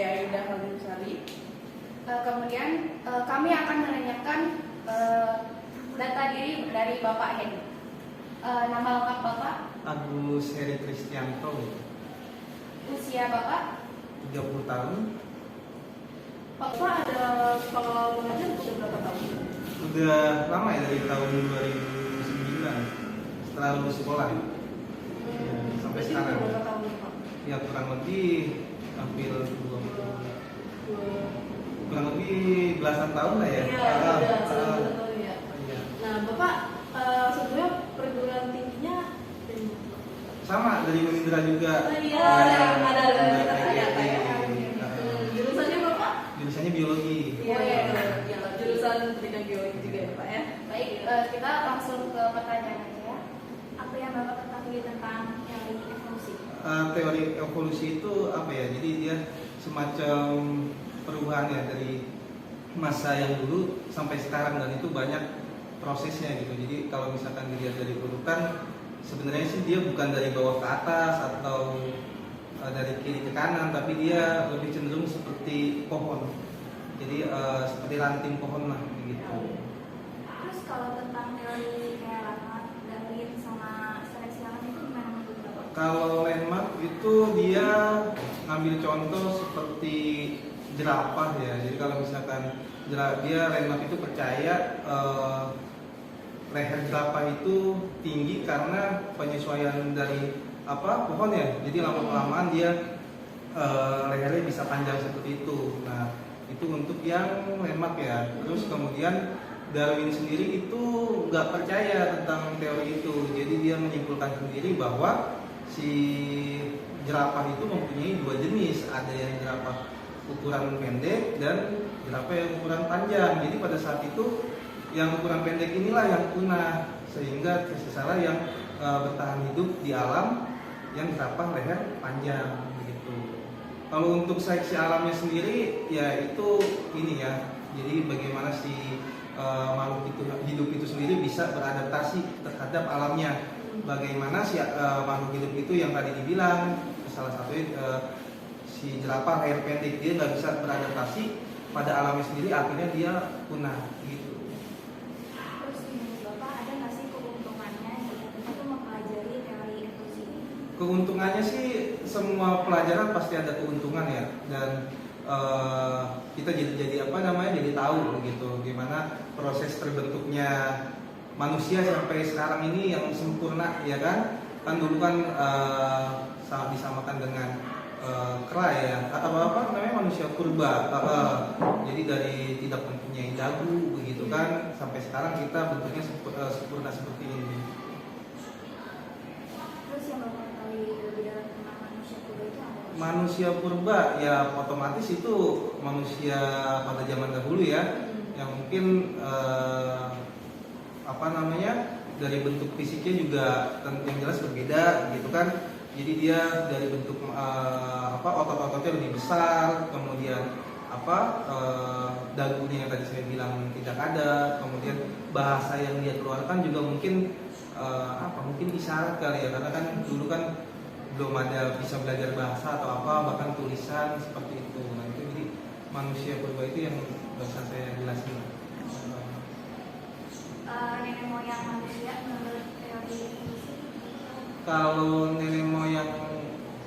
saya Yuda Khalil. Kemudian kami akan menanyakan data diri dari Bapak Hedi. Nama lengkap Bapak? Agus Heri Kristianto. Usia Bapak? 30 tahun. Bapak ada kalau mengajar sudah berapa tahun? Udah lama ya, dari tahun 2009 setelah lulus sekolah. Sampai sekarang. Berapa tahun Pak? Ya kurang lebih hampir 20, kurang lebih belasan tahun lah ya. Iya, udah tahun ya. Iya. Nah, Bapak sebelumnya perguruan tingginya dari mana? Sama dari Unindra juga. Iya, ada jurusannya Bapak? Jurusannya biologi. Iya, jurusan pendidikan biologi juga ya Pak ya. Baik, kita langsung ke pertanyaan aja ya. Apa yang Bapak ketahui tentang teori evolusi? Teori evolusi itu apa ya? Jadi dia semacam perubahan ya dari masa yang dulu sampai sekarang, dan itu banyak prosesnya gitu. Jadi kalau misalkan dilihat dari urutan, sebenarnya sih dia bukan dari bawah ke atas atau dari kiri ke kanan, tapi dia lebih cenderung seperti pohon. Jadi seperti ranting pohon lah gitu. Terus kalau tentang teori kayak Lamarck, Darwin sama seleksi alam itu gimana menurut Bapak? Kalau Lamarck itu dia ngambil contoh seperti jerapah ya. Jadi kalau misalkan dia Lamarck itu percaya leher jerapah itu tinggi karena penyesuaian dari pohon ya. Jadi lama-kelamaan dia lehernya bisa panjang seperti itu. Nah, itu untuk yang Lamarck ya. Terus kemudian Darwin sendiri itu nggak percaya tentang teori itu. Jadi dia menyimpulkan sendiri bahwa si jerapah itu mempunyai dua jenis. Ada yang jerapah ukuran pendek dan jerapah yang ukuran panjang. Jadi pada saat itu yang ukuran pendek inilah yang punah, sehingga tersisalah yang bertahan hidup di alam yang jerapah leher panjang begitu. Kalau untuk seleksi alamnya sendiri ya itu ini ya. Jadi bagaimana si makhluk itu hidup itu sendiri bisa beradaptasi terhadap alamnya. Bagaimana si makhluk hidup itu yang tadi dibilang salah satunya si jerapah leher pendek, dia nggak bisa beradaptasi pada alamnya sendiri, akhirnya dia punah gitu. Terus menurut Bapak ada nggak sih keuntungannya jika kita tuh mempelajari teori evolusi ini? Keuntungannya sih semua pelajaran pasti ada keuntungan ya, dan kita jadi jadi tahu gitu gimana proses terbentuknya manusia sampai sekarang ini yang sempurna ya kan. Kan dulu kan disamakan dengan kera ya, atau apa namanya manusia purba. Jadi dari tidak mempunyai dagu begitu kan, sampai sekarang kita bentuknya sempurna seperti ini. Terus yang Bapak ketahui lebih dalam tentang manusia purba itu apa? Manusia purba ya otomatis itu manusia pada zaman dahulu ya, yang mungkin dari bentuk fisiknya juga yang jelas berbeda gitu kan. Jadi dia dari bentuk otot-ototnya lebih besar, kemudian dagunya yang tadi saya bilang tidak ada, kemudian bahasa yang dia keluarkan juga mungkin mungkin isyarat kali ya, karena kan dulu kan belum ada bisa belajar bahasa atau bahkan tulisan seperti itu. Nah itu jadi manusia purba itu yang bisa saya jelasin. Nenek moyang manusia menurut teori evolusi? Kalau nenek moyang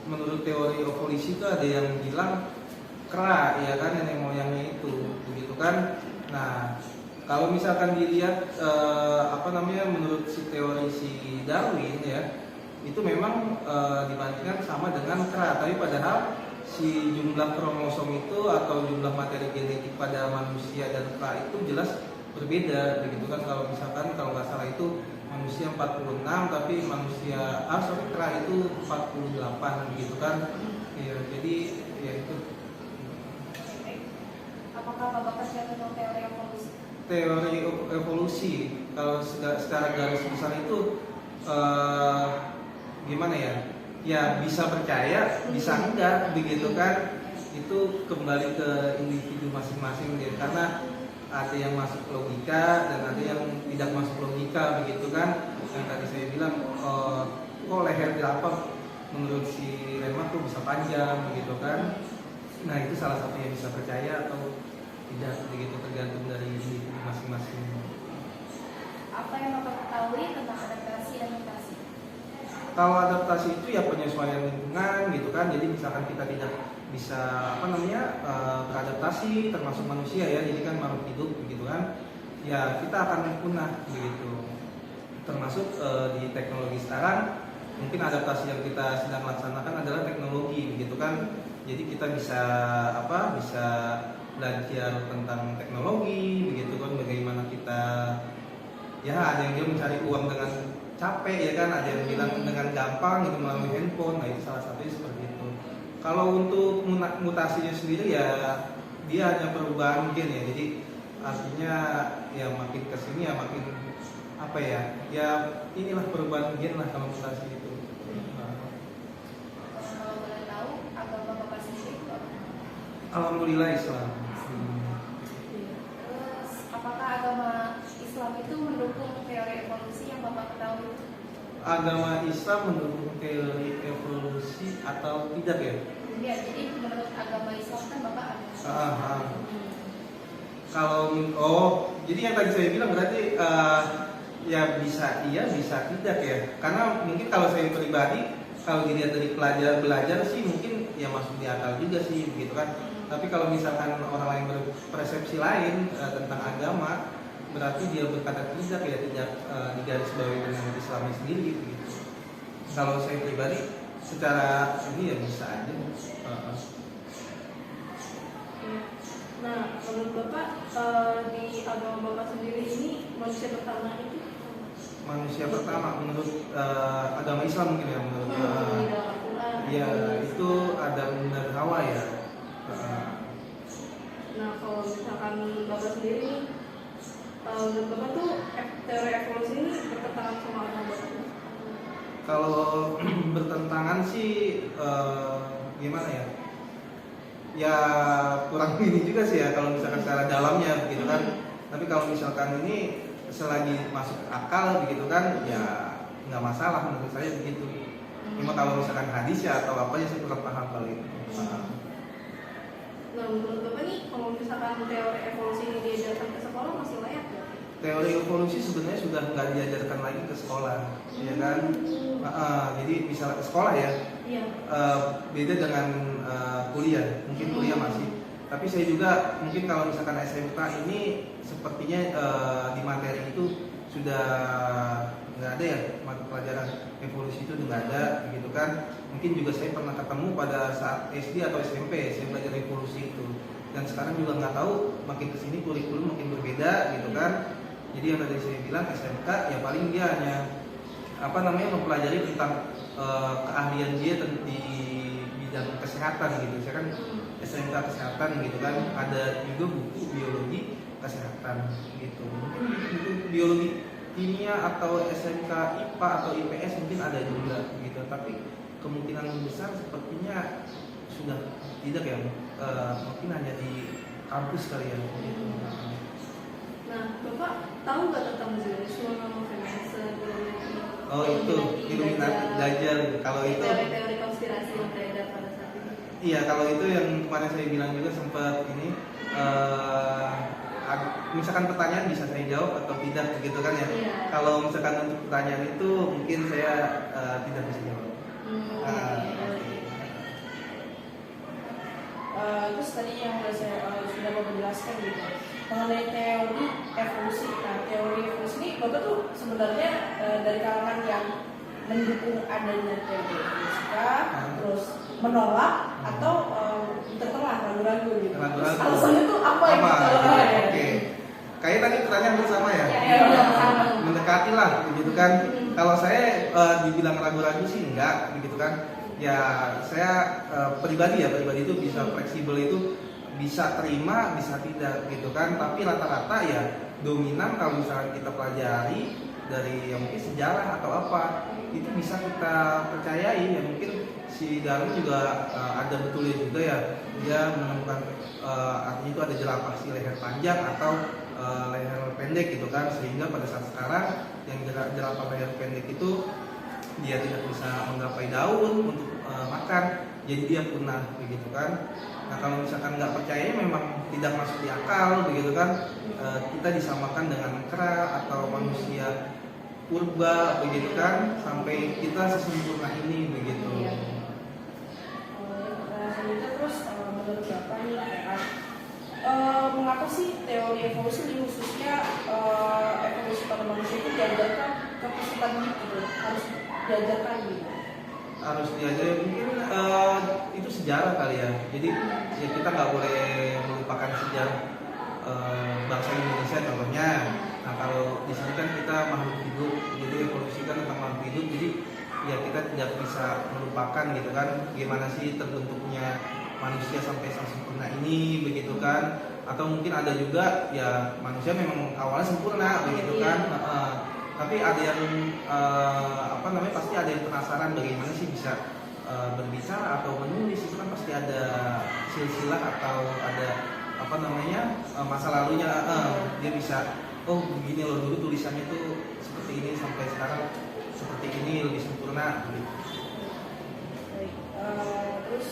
menurut teori evolusi itu ada yang bilang kera ya kan, nenek moyangnya itu begitu kan. Nah kalau misalkan dilihat menurut si teori si Darwin ya, itu memang dibandingkan sama dengan kera, tapi padahal si jumlah kromosom itu atau jumlah materi genetik pada manusia dan kera itu jelas berbeda begitu kan. Kalau misalkan kalau nggak salah itu manusia 46, tapi kera itu 48 gitu kan. Ya, jadi ya itu. Apakah Bapak percaya tentang teori evolusi? Teori evolusi kalau secara garis besar itu gimana ya? Ya bisa percaya, bisa enggak begitu kan. Itu kembali ke individu masing-masing ya, karena ada yang masuk logika dan ada yang tidak masuk logika begitu kan. Yang tadi saya bilang kok leher jerapah menurut si Lamarck tuh bisa panjang begitu kan. Nah itu salah satu yang bisa percaya atau tidak, begitu tergantung dari individu masing-masing. Apa yang Bapak ketahui tentang adaptasi dan mutasi? Kalau adaptasi itu ya penyesuaian lingkungan gitu kan. Jadi misalkan kita tidak bisa beradaptasi, termasuk manusia ya, jadi kan makhluk hidup begitu kan, ya kita akan punah begitu. Termasuk di teknologi sekarang, mungkin adaptasi yang kita sedang laksanakan adalah teknologi begitu kan. Jadi kita bisa bisa belajar tentang teknologi begitu kan, bagaimana kita ya, ada yang dia mencari uang dengan capek ya kan, ada yang bilang dengan gampang gitu melalui handphone. Nah itu salah satunya seperti itu. Kalau untuk mutasinya sendiri ya dia hanya perubahan gen ya, jadi artinya ya makin kesini ya makin ya inilah perubahan gen lah kalau mutasi itu. Kalau boleh tahu, agama Bapak sendiri itu apa? Alhamdulillah Islam. Terus apakah agama Islam itu mendukung teori evolusi yang Bapak ketahui? Agama Islam mendukung teori evolusi atau tidak ya? Ya, jadi menurut agama Islam kan Bapak Jadi yang tadi saya bilang berarti ya bisa iya bisa tidak ya. Karena mungkin kalau saya pribadi, kalau dilihat dari belajar sih mungkin ya masuk di akal juga sih begitu kan. Tapi kalau misalkan orang lain berpersepsi lain tentang agama, berarti dia berkata tidak ya, tidak digarisbawahi dengan Islamnya sendiri gitu. Kalau saya pribadi secara ini ya bisa aja. Nah, menurut Bapak di agama Bapak sendiri ini manusia pertama itu? Manusia pertama menurut agama Islam mungkin ya, menurut Di dalam Al-Quran. ya itu Adam dan Hawa ya. Nah, kalau misalkan Bapak sendiri, menurut Bapak tuh teori evolusi ini bertentangan sama agama Bapak? Kalau bertentangan sih gimana ya? Ya kurang ini juga sih ya kalau misalkan secara dalamnya begitu kan. Tapi kalau misalkan ini selagi masuk akal begitu kan, ya nggak masalah menurut saya begitu. Cuma kalau misalkan hadis ya atau apa ya saya kurang paham kali ini. Nah, menurut Bapak nih, kalau misalkan teori evolusi ini diajarkan ke sekolah masih layak nggak? Teori evolusi sebenarnya sudah nggak diajarkan lagi ke sekolah, ya kan? Jadi bisa ke sekolah ya. Iya. Beda dengan kuliah, mungkin kuliah masih. Tapi saya juga mungkin kalau misalkan SMK ini sepertinya di materi itu sudah nggak ada ya, mata pelajaran evolusi itu nggak ada, begitu kan? Mungkin juga saya pernah ketemu pada saat SD atau SMP saya belajar evolusi itu. Dan sekarang juga nggak tahu, makin kesini kurikulum makin berbeda, gitu kan? Jadi yang tadi saya bilang SMK ya paling dia hanya mempelajari tentang keahlian dia di bidang kesehatan gitu. Saya kan SMK kesehatan gitu kan, ada juga buku biologi kesehatan gitu. Mungkin buku biologi kimia atau SMK IPA atau IPS mungkin ada juga gitu. Tapi kemungkinan besar sepertinya sudah tidak ya, mungkin hanya di kampus kali ya gitu. Nah, Bapak tahu nggak tentang Zionisme, feminisme, Oh itu Illuminati, Dajjal. Kalau itu teori-teori konspirasi yang beredar pada saat ini? iya, kalau itu yang kemarin saya bilang juga sempat ini misalkan pertanyaan bisa saya jawab atau tidak begitu kan ya. Iya. Kalau misalkan untuk pertanyaan itu mungkin saya tidak bisa jawab. Terus tadi yang sudah Bapak jelaskan gitu mengenai teori evolusi. Nah, teori evolusi ini Bapak tuh sebenarnya dari kalangan yang mendukung adanya teori evolusi kah? Terus menolak atau di tengah ragu-ragu gitu. Terus alasannya tuh apa ya? Oke. Kayak tadi pertanyaan bersama ya. Mendekati lah begitu kan. Kalau saya dibilang ragu-ragu sih enggak begitu kan. Ya saya pribadi itu bisa fleksibel, itu bisa terima bisa tidak gitu kan. Tapi rata-rata ya dominan kalau misalnya kita pelajari dari yang mungkin sejarah atau apa itu bisa kita percayai ya. Mungkin si Darwin juga ada betulnya juga ya, dia menemukan artinya itu ada jerapah si leher panjang atau leher pendek gitu kan, sehingga pada saat sekarang yang jerapah leher pendek itu dia tidak bisa menggapai daun untuk makan, jadi dia punah begitu kan. Nah kalau misalkan nggak percaya memang tidak masuk di akal begitu kan, kita disamakan dengan kera atau manusia purba begitu kan, sampai kita sesempurna ini begitu. Iya. Selanjutnya terus menurut Bapak nih kayak mengapa sih teori evolusi ini khususnya evolusi pada manusia itu diajarkan ke peserta didik gitu, harus diajarkan gitu? Harus diajarin mungkin itu sejarah kali ya. Jadi ya kita nggak boleh melupakan sejarah bangsa Indonesia contohnya. Nah kalau di sini kan kita makhluk hidup, jadi evolusi kan tentang makhluk hidup, jadi ya kita tidak bisa melupakan gitu kan gimana sih terbentuknya manusia sampai sempurna ini begitu kan. Atau mungkin ada juga ya manusia memang awalnya sempurna begitu kan. Tapi ada yang pasti ada yang penasaran bagaimana sih bisa berbicara atau menulis, itu kan pasti ada silsilah atau ada masa lalunya. Dia bisa begini loh dulu tulisannya tuh seperti ini sampai sekarang seperti ini lebih sempurna gitu. Baik, terus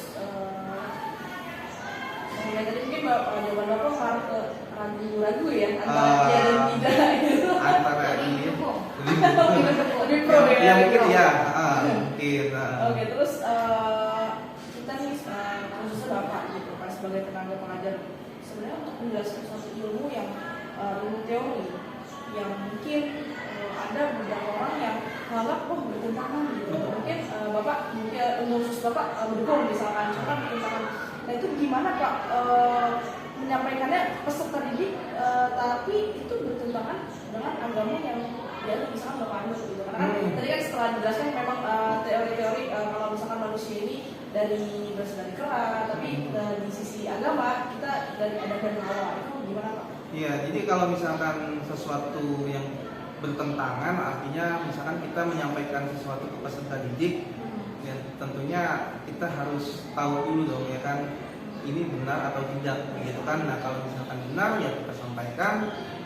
mengenai tadi mungkin jawaban Bapak harus ke ragu-ragu ya antara iya dan tidak gitu. Antara ini Lebih pro ya mungkin ya mungkin. mungkin. Oke, terus kita nih khususnya Bapak gitu kan sebagai tenaga pengajar, sebenarnya untuk menjelaskan suatu ilmu yang ilmu teori yang mungkin ada beberapa orang yang menganggap bertentangan gitu. Mungkin Bapak khusus Bapak mendukung misalkan bertentangan. Nah itu gimana Pak menyampaikannya peserta didik tapi itu bertentangan dengan agama yang dia misalkan Bapak anut gitu. Karena kan tadi kan setelah dijelaskan memang teori-teori kalau misalkan manusia ini berasal dari kera, tapi di sisi agama kita dari Adam dan Hawa, itu gimana Pak? Iya, jadi kalau misalkan sesuatu yang bertentangan, artinya misalkan kita menyampaikan sesuatu ke peserta didik, ya tentunya kita harus tahu dulu dong ya kan, ini benar atau tidak begitu kan. Nah kalau misalkan benar ya kita sampaikan,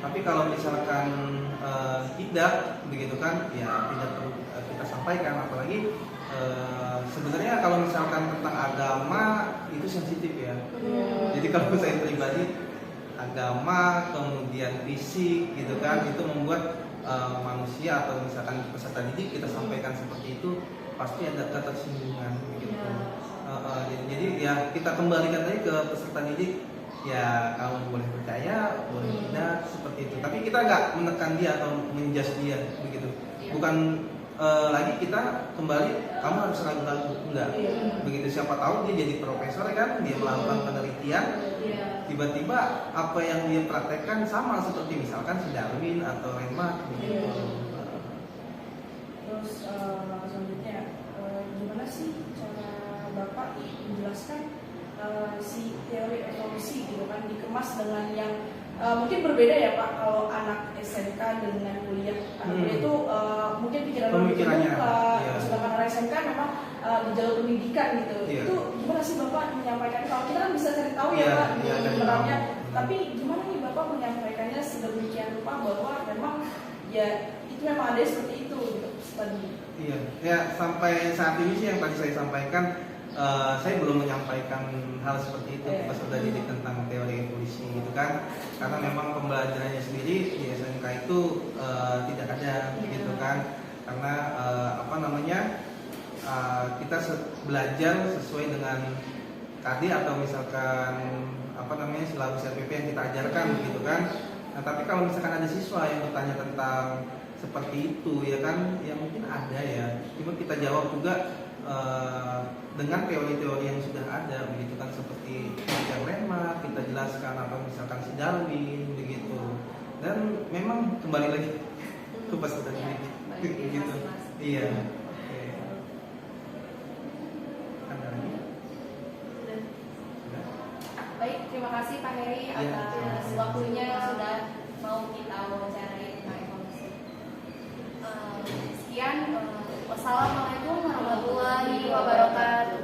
tapi kalau misalkan tidak begitu kan ya tidak perlu kita sampaikan. Apalagi sebenarnya kalau misalkan tentang agama itu sensitif ya. Jadi kalau saya pribadi, agama kemudian fisik gitu kan, itu membuat manusia atau misalkan peserta didik kita sampaikan seperti itu pasti ada ketersinggungan gitu. Jadi ya kita kembalikan tadi ke peserta didik, ya kamu boleh percaya boleh tidak seperti itu, tapi kita nggak menekan dia atau menjudge dia begitu. Bukan lagi kita kembali kamu harus ragu-ragu, enggak begitu. Siapa tahu dia jadi profesor kan, dia melakukan penelitian, tiba-tiba apa yang dia praktekkan sama seperti misalkan si Darwin atau Remarque begitu. Terus selanjutnya gimana sih cara Bapak menjelaskan si teori evolusi gitu kan dikemas dengan yang mungkin berbeda ya Pak, kalau anak SMK dengan kuliah. Anak kuliah itu mungkin pemikirannya sedangkan anak SMK memang di jalur pendidikan gitu. Itu gimana sih Bapak menyampaikannya? Kalau kita kan bisa cari tahu ya Pak sebenarnya, tapi gimana nih Bapak menyampaikannya sedemikian rupa bahwa memang ya itu memang ada seperti itu gitu tadi. Iya, ya sampai saat ini sih yang tadi saya sampaikan, saya belum menyampaikan hal seperti itu ke peserta didik tentang teori evolusi gitu kan, karena memang pembelajarannya sendiri di SMK itu tidak ada gitu kan, karena kita belajar sesuai dengan KD atau misalkan silabus RPP yang kita ajarkan gitu kan. Nah tapi kalau misalkan ada siswa yang bertanya tentang seperti itu ya kan, ya mungkin ada ya, cuma kita jawab juga dengan teori-teori yang sudah ada begitu kan, seperti yang Remarque kita jelaskan atau misalkan si Darwin begitu. Dan memang kembali lagi ke peserta didik gitu. Iya. Ada lagi? Baik, terima kasih Pak Heri atas waktunya sudah mau kita wawancarai tentang evolusi. Sekian, wassalamualaikum warahmatullahi wabarakatuh.